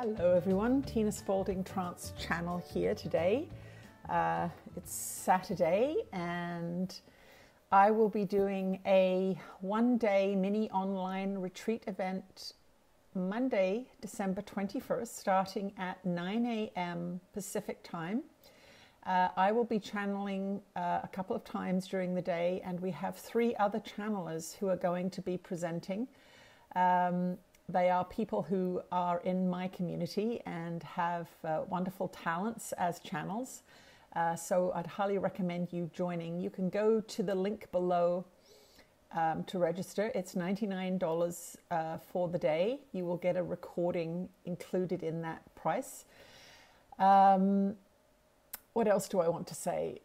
Hello everyone, Tina Spalding Trance channel here today. It's Saturday and I will be doing a one-day mini online retreat event Monday, December 21st, starting at 9 a.m. Pacific time. I will be channeling a couple of times during the day, and we have 3 other channelers who are going to be presenting. They are people who are in my community and have wonderful talents as channels. So I'd highly recommend you joining. You can go to the link below to register. It's $99 for the day. You will get a recording included in that price. What else do I want to say?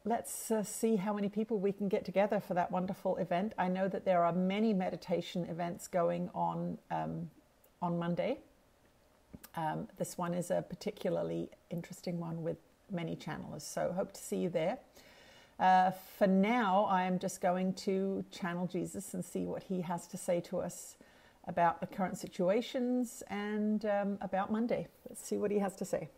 Let's see how many people we can get together for that wonderful event. I know that there are many meditation events going on Monday. This one is a particularly interesting one with many channelers, so hope to see you there. For now, I am just going to channel Jesus and see what he has to say to us about the current situations and about Monday. Let's see what he has to say.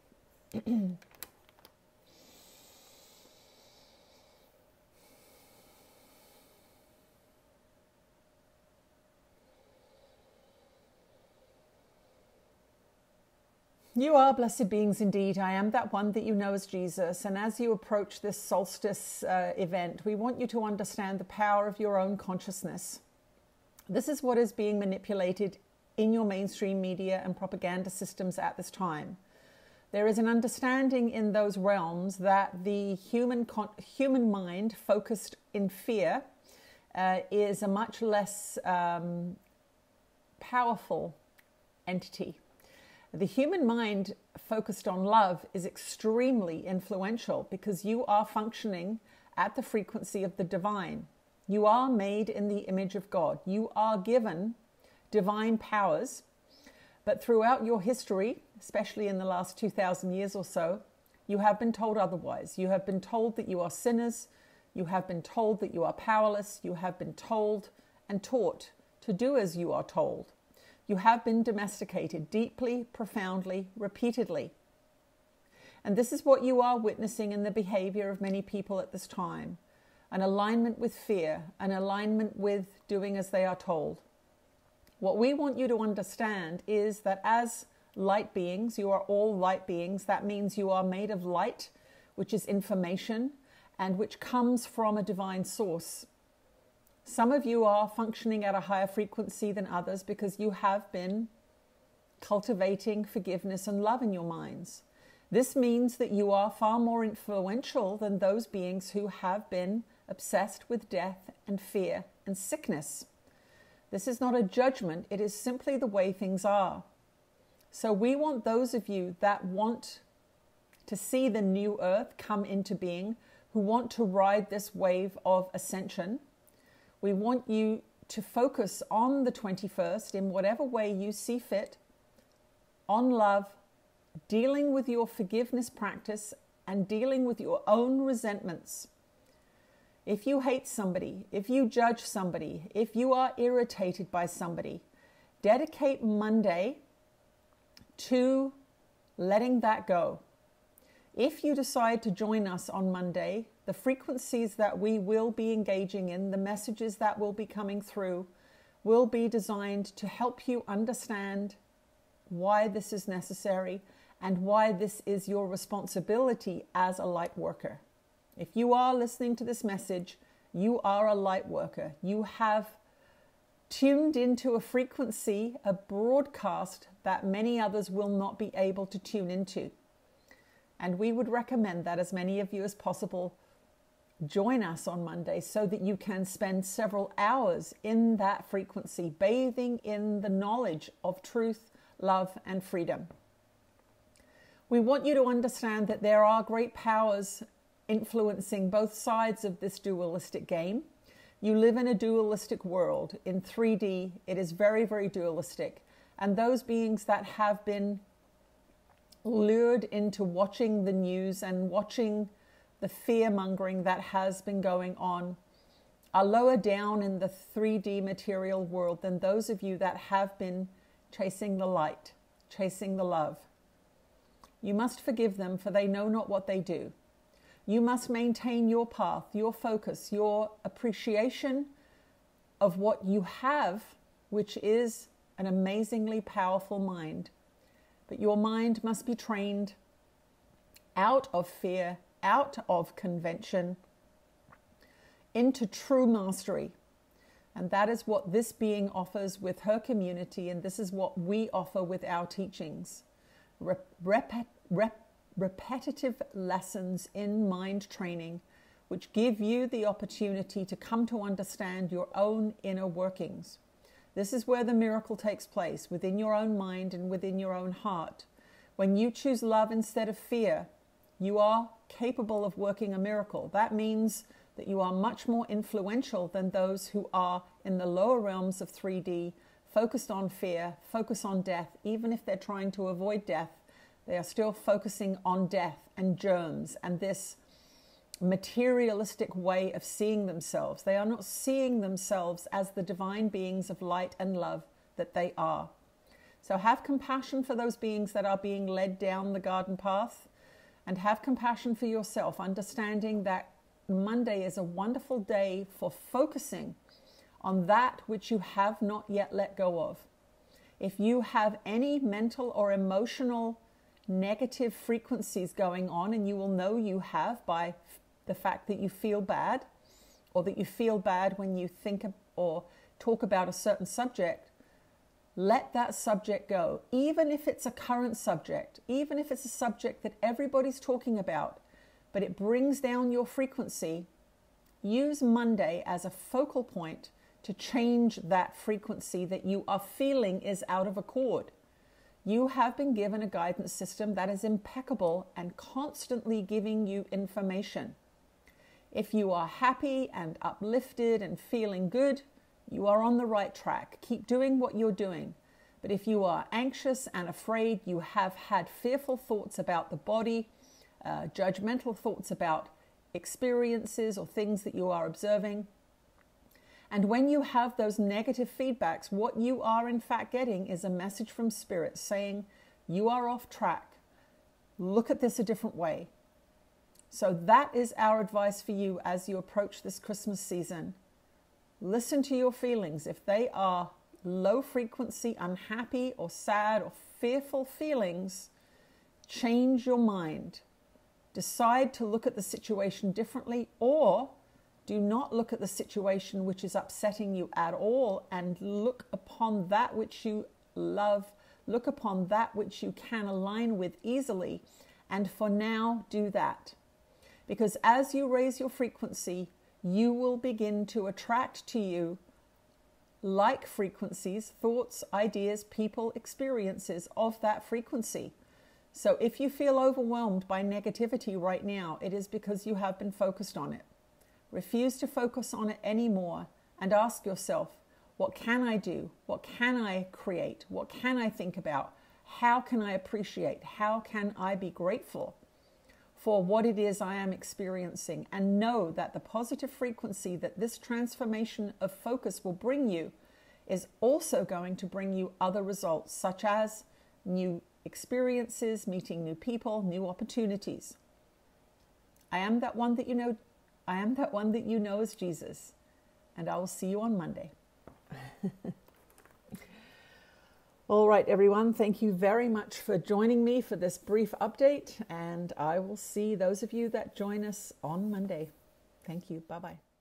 You are blessed beings indeed. I am that one that you know as Jesus. And as you approach this solstice event, we want you to understand the power of your own consciousness. This is what is being manipulated in your mainstream media and propaganda systems at this time. There is an understanding in those realms that the human mind focused in fear is a much less powerful entity. The human mind focused on love is extremely influential because you are functioning at the frequency of the divine. You are made in the image of God. You are given divine powers, but throughout your history, especially in the last 2,000 years or so, you have been told otherwise. You have been told that you are sinners. You have been told that you are powerless. You have been told and taught to do as you are told. You have been domesticated deeply, profoundly, repeatedly. And this is what you are witnessing in the behavior of many people at this time. An alignment with fear, an alignment with doing as they are told. What we want you to understand is that as light beings, you are all light beings. That means you are made of light, which is information, and which comes from a divine source. Some of you are functioning at a higher frequency than others because you have been cultivating forgiveness and love in your minds. This means that you are far more influential than those beings who have been obsessed with death and fear and sickness. This is not a judgment, it is simply the way things are. So we want those of you that want to see the new earth come into being, who want to ride this wave of ascension. We want you to focus on the 21st in whatever way you see fit, on love, dealing with your forgiveness practice and dealing with your own resentments. If you hate somebody, if you judge somebody, if you are irritated by somebody, dedicate Monday to letting that go. If you decide to join us on Monday, the frequencies that we will be engaging in, the messages that will be coming through, will be designed to help you understand why this is necessary and why this is your responsibility as a light worker. If you are listening to this message, you are a light worker. You have tuned into a frequency, a broadcast that many others will not be able to tune into. And we would recommend that as many of you as possible join us on Monday so that you can spend several hours in that frequency, bathing in the knowledge of truth, love, and freedom. We want you to understand that there are great powers influencing both sides of this dualistic game. You live in a dualistic world. In 3D, it is very, very dualistic. And those beings that have been lured into watching the news and watching the fear-mongering that has been going on are lower down in the 3D material world than those of you that have been chasing the light, chasing the love. You must forgive them, for they know not what they do. You must maintain your path, your focus, your appreciation of what you have, which is an amazingly powerful mind. But your mind must be trained out of fear, out of convention, into true mastery. And that is what this being offers with her community, and this is what we offer with our teachings. Repetitive lessons in mind training, which give you the opportunity to come to understand your own inner workings. This is where the miracle takes place, within your own mind and within your own heart. When you choose love instead of fear, you are capable of working a miracle. That means that you are much more influential than those who are in the lower realms of 3D, focused on fear, focused on death. Even if they're trying to avoid death, they are still focusing on death and germs and this materialistic way of seeing themselves. They are not seeing themselves as the divine beings of light and love that they are. So have compassion for those beings that are being led down the garden path, and have compassion for yourself, understanding that Monday is a wonderful day for focusing on that which you have not yet let go of. If you have any mental or emotional negative frequencies going on, and you will know you have by the fact that you feel bad, or that you feel bad when you think or talk about a certain subject, let that subject go. Even if it's a current subject, even if it's a subject that everybody's talking about, but it brings down your frequency, use Monday as a focal point to change that frequency that you are feeling is out of accord. You have been given a guidance system that is impeccable and constantly giving you information. If you are happy and uplifted and feeling good, you are on the right track. Keep doing what you're doing. But if you are anxious and afraid, you have had fearful thoughts about the body, judgmental thoughts about experiences or things that you are observing. And when you have those negative feedbacks, what you are in fact getting is a message from Spirit saying, you are off track. Look at this a different way. So that is our advice for you as you approach this Christmas season. Listen to your feelings. If they are low frequency, unhappy or sad or fearful feelings, change your mind. Decide to look at the situation differently, or do not look at the situation which is upsetting you at all, and look upon that which you love, look upon that which you can align with easily, and for now do that. Because as you raise your frequency, you will begin to attract to you like frequencies, thoughts, ideas, people, experiences of that frequency. So if you feel overwhelmed by negativity right now, it is because you have been focused on it. Refuse to focus on it anymore and ask yourself, what can I do? What can I create? What can I think about? How can I appreciate? How can I be grateful for what it is I am experiencing? And know that the positive frequency that this transformation of focus will bring you is also going to bring you other results, such as new experiences, meeting new people, new opportunities. I am that one that you know. I am that one that you know as Jesus, and I will see you on Monday. All right, everyone. Thank you very much for joining me for this brief update, and I will see those of you that join us on Monday. Thank you. Bye-bye.